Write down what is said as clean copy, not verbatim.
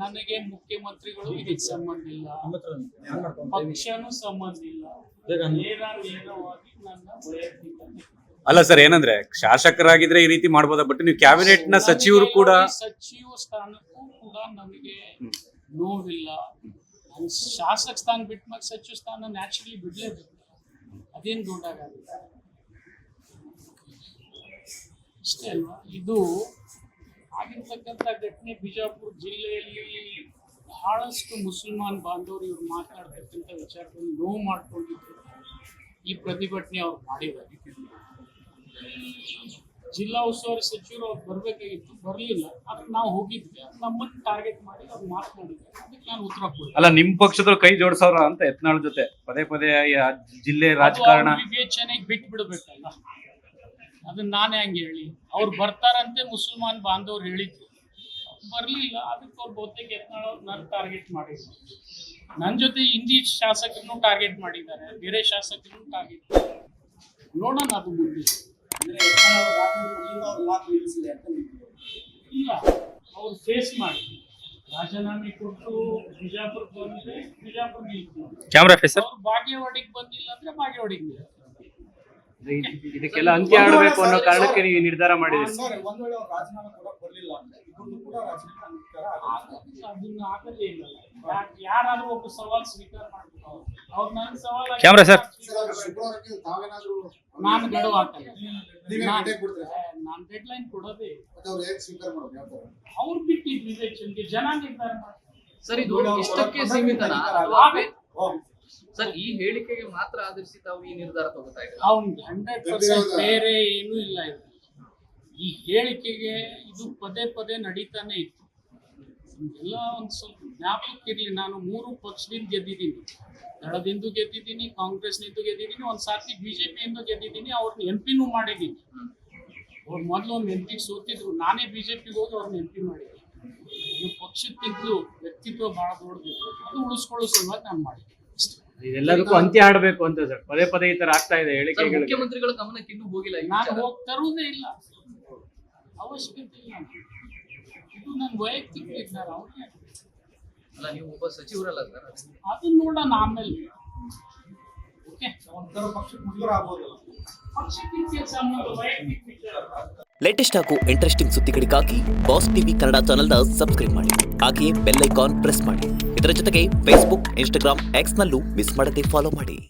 ನನಗೆ ಮುಖ್ಯಮಂತ್ರಿಗಳು ಇದಕ್ಕೆ ಸಂಬಂಧ ಇಲ್ಲ, ಪಕ್ಷನೂ ಸಂಬಂಧ ಇಲ್ಲ. ನೇರವಾಗಿ ನನ್ನ ವೈಯಕ್ತಿಕ ಅಲ್ಲ ಸರ್, ಏನಂದ್ರೆ ಶಾಸಕರಾಗಿದ್ರೆ ಈ ರೀತಿ ಮಾಡ್ಬೋದಾ, ಬಟ್ ನೀವು ಕ್ಯಾಬಿನೆಟ್ ನ ಸಚಿವರು ಕೂಡ ಸಚಿವ ಸ್ಥಾನಕ್ಕೂ ಕೂಡ ನನಗೆ ನೋವಿಲ್ಲ. ನಾನು ಶಾಸಕ ಸ್ಥಾನ ಬಿಟ್ಟ ಮೇಲೆ ಸಚಿವ ಸ್ಥಾನ ನ್ಯಾಚುರಲಿ ಬಿಡ್ಲೇಬೇಕು, ಅದೇನು ದೊಡ್ಡಾಗಲ್ಲ ಅಷ್ಟೇ ಅಲ್ವಾ. ಇದು ಆಗಿರ್ತಕ್ಕಂಥ ಘಟನೆ ಬಿಜಾಪುರ ಜಿಲ್ಲೆಯಲ್ಲಿ ಬಹಳಷ್ಟು ಮುಸಲ್ಮಾನ್ ಬಾಂಧವರು ಇವ್ರು ಮಾತನಾಡ್ತಕ್ಕಂಥ ವಿಚಾರದಲ್ಲಿ ನೋವು ಮಾಡ್ಕೊಂಡಿದ್ರು. ಈ ಪ್ರತಿಭಟನೆ ಅವ್ರು ಮಾಡಿದ್ದಾರೆ. ಜಿಲ್ಲಾ ಉಸ್ತುವಾರಿ ಸಚಿವರು ಅವ್ರು ಬರ್ಬೇಕಾಗಿತ್ತು, ಬರಲಿಲ್ಲ. ಅದಕ್ಕೆ ನಾವು ಹೋಗಿದ್ವಿ, ನಮ್ಮನ್ನು ಟಾರ್ಗೆಟ್ ಮಾಡಿ ಅವ್ರು ಮಾತನಾಡಿದ್ರು. ಅದಕ್ಕೆ ನಾನು ಉತ್ತರ ಕೊಡ್ತೀನಿ. ಅಲ್ಲ, ನಿಮ್ ಪಕ್ಷದವ್ರು ಕೈ ಜೋಡಿಸೋರ ಅಂತ ಯತ್ನಾಳ್ ಜೊತೆ ಪದೇ ಪದೇ ಜಿಲ್ಲೆ ರಾಜಕಾರಣ ವಿವೇಚನೆಗೆ ಬಿಟ್ಟು ಬಿಡಬೇಕಲ್ಲ, ಅದನ್ನ ನಾನೇ ಹಂಗೆ ಹೇಳಿ. ಅವ್ರು ಬರ್ತಾರಂತೆ ಮುಸಲ್ಮಾನ್ ಬಾಂಧವ್ರು ಹೇಳಿದ್ರು, ಬರ್ಲಿಲ್ಲ. ಅದಕ್ಕೆ ಅವ್ರು ಬಹುತೇಕ ಯತ್ನಾಳ್ ಅವ್ರು ನನ್ನ ಟಾರ್ಗೆಟ್ ಮಾಡಿದ್ರು. ನನ್ನ ಜೊತೆ ಹಿಂದಿ ಶಾಸಕರನ್ನು ಟಾರ್ಗೆಟ್ ಮಾಡಿದ್ದಾರೆ, ಬೇರೆ ಶಾಸಕರನ್ನು ಟಾರ್ಗೆಟ್ ಮಾಡಿದ್ದಾರೆ. ನೋಡೋಣ ಅದು ಮುಂದೆ. ಇಲ್ಲ, ಅವ್ರು ಫೇಸ್ ಮಾಡಿ ರಾಜೀನಾಮೆ ಕೊಟ್ಟು ಬಿಜಾಪುರ ಬಂದ್ರೆ ಬಿಜಾಪುರ ಕ್ಯಾಮ್ರಾ ಫೇಸ್ ಅವ್ರು ಬಾಗೇವಾಡಿಗೆ ಬಂದಿಲ್ಲ ಅಂದ್ರೆ ಬಾಗೇವಾಡಿಗೆ ನಿಲ್ತಾರೆ. ಇದಕ್ಕೆಲ್ಲ ಅಂತ್ಯ ಆಡಬೇಕು ಅನ್ನೋ ಕಾರಣಕ್ಕೆ ನೀವು ನಿರ್ಧಾರ ಮಾಡಿದ್ರಿ. ಅದನ್ನ ಆಗಲೇ ಇಲ್ಲ. ಯಾರಾದ್ರೂ ಒಬ್ಬ ಸವಾಲ್ ಸ್ವೀಕಾರ ಮಾಡ್ಬೇಕು. ಅವ್ರು ನನ್ನ ಸವಾಲ್ ಕ್ಯಾಮ್ರಾ ಸರ್, ನಾನು ಗಡುವು ಹಾಕಲ್ಲ. ನಾನು ಡೆಡ್ ಲೈನ್ ಕೊಡೋದೇ ಅವ್ರು ಬಿಟ್ಟಿದ್ ವಿವೇಚನೆಗೆ, ಜನ ನಿರ್ಧಾರ ಮಾಡ್ತಾರೆ. ಸರ್, ಇದು ಇಷ್ಟಕ್ಕೆ ಸೀಮಿತನಾ? ಸರ್, ಈ ಹೇಳಿಕೆಗೆ ಮಾತ್ರ ಆಧರಿಸಿ ತಾವು ಈ ನಿರ್ಧಾರ ತಗೋತಾ ಇದ್ದಾರೆ? ಅವ್ನು 100% ಬೇರೆ ಏನೂ ಇಲ್ಲ. ಇದು ಈ ಹೇಳಿಕೆಗೆ ಇದು ಪದೇ ಪದೇ ನಡೀತಾನೆ ಇತ್ತು. ಎಲ್ಲ ಒಂದು ಸ್ವಲ್ಪ ಜ್ಞಾಪಕ್ಕಿರ್ಲಿ, ನಾನು 3 ಪಕ್ಷದಿಂದ ಗೆದ್ದಿದ್ದೀನಿ. ದಳದಿಂದ ಗೆದ್ದಿದ್ದೀನಿ, ಕಾಂಗ್ರೆಸ್ನಿಂದ ಗೆದ್ದಿದ್ದೀನಿ, ಒಂದು ಸಾರ್ತಿ ಬಿಜೆಪಿಯಿಂದ ಗೆದ್ದಿದ್ದೀನಿ. ಅವ್ರನ್ನ MP ನೂ ಮಾಡಿದ್ದೀನಿ. ಅವ್ರು ಮೊದಲು ಒಂದು MP ಸೋತಿದ್ರು, ನಾನೇ ಬಿಜೆಪಿಗೆ ಹೋಗಿ ಅವ್ರನ್ನ MP ಮಾಡಿದ್ದೀನಿ. ಪಕ್ಷಕ್ಕಿಂತಲೂ ವ್ಯಕ್ತಿತ್ವ ಬಹಳ ದೊಡ್ಡದಿತ್ತು, ಅದು ಉಳಿಸ್ಕೊಳ್ಳೋ ಸಲುವಾಗಿ ನಾನು ಮಾಡಿದ್ದೀನಿ. ಇದೆಲ್ಲದಕ್ಕೂ ಅಂತ್ಯ ಆಡಬೇಕು ಅಂತ ಸರ್ ಪದೇ ಪದೇ ಈ ತರ ಆಗ್ತಾ ಇದೆ ಹೇಳಿಕೆಗಳು. ಮುಖ್ಯಮಂತ್ರಿಗಳ ಗಮನಕ್ಕೆ ಇನ್ನೂ ಹೋಗಿಲ್ಲ. ನಾನು ಹೋಗಿ ತರುವುದೇ ಇಲ್ಲ, ಅವಶ್ಯಕತೆ ಇಲ್ಲ. ಇದು ನನ್ನ ವೈಯಕ್ತಿಕ ನಿರ್ಧಾರ. ಅವ್ರಿಗೆ ಅಲ್ಲ, ನೀವು ಒಬ್ಬ ಸಚಿವರಲ್ಲ ಸರ್, ಅದನ್ನ ನೋಡೋಣ ಆಮೇಲೆ. ಓಕೆ, ಪಕ್ಷಕ್ಕೆ ಸಂಬಂಧ ವೈಯಕ್ತಿಕ ವಿಚಾರ. ಲೇಟೆಸ್ಟ್ ಹಾಗೂ ಇಂಟ್ರೆಸ್ಟಿಂಗ್ ಸುದ್ದಿಗಳಿಗಾಗಿ ಬಾಸ್ ಟಿವಿ ಕನ್ನಡ ಚಾನೆಲ್ನ ಸಬ್ಸ್ಕ್ರೈಬ್ ಮಾಡಿ. ಹಾಗೆಯೇ ಬೆಲ್ ಐಕಾನ್ ಪ್ರೆಸ್ ಮಾಡಿ. ಇದರ ಜೊತೆಗೆ ಫೇಸ್ಬುಕ್, ಇನ್ಸ್ಟಾಗ್ರಾಮ್, ಎಕ್ಸ್ನಲ್ಲೂ ಮಿಸ್ ಮಾಡದೆ ಫಾಲೋ ಮಾಡಿ.